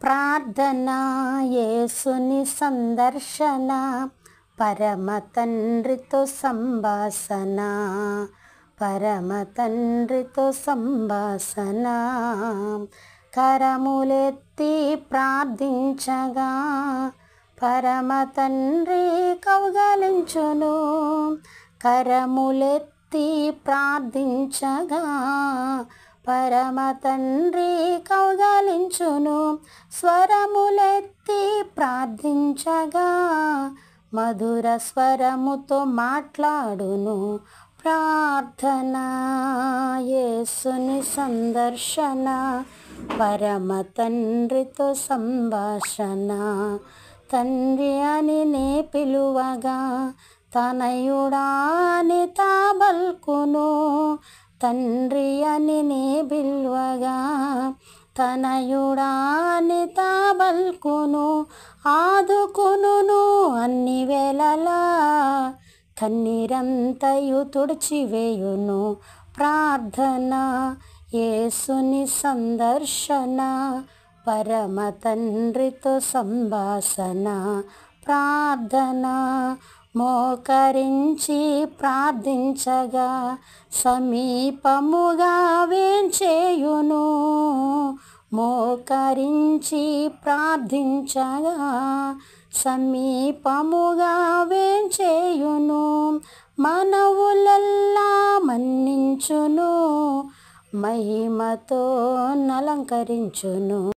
ప్రార్థన యేసుని సందర్శన, పరమ తండ్రితో సంభాషణ, పరమ తండ్రితో సంభాషణ. కరములెత్తి ప్రార్థించగా పరమ తండ్రి కౌగలించును. కరములెత్తి ప్రార్థించగా పరమ తండ్రి కౌగలించును. స్వరములెత్తి ప్రార్థించగా మధుర స్వరముతో మాట్లాడును. ప్రార్థన యేసుని సందర్శన, పరమ తండ్రితో సంభాషణ. తండ్రి అని నే పిలువగా తనయుడా అని తాబల్కును. తండ్రి అని నే పిలువగా తనయుడా అని తాబల్కును. ఆదుకును అన్ని వేళలా, కన్నీరంతయు తుడిచివేయును. ప్రార్థన యేసుని సందర్శన, పరమ తండ్రితో సంభాషణ. ప్రార్థన మోకరించి ప్రార్థించగా సమీపముగా వేంచేయును. మోకరించి ప్రార్థించగా సమీపముగా వేంచేయును. మనవులెల్లా మన్నించును, మహిమతో నలంకరించును.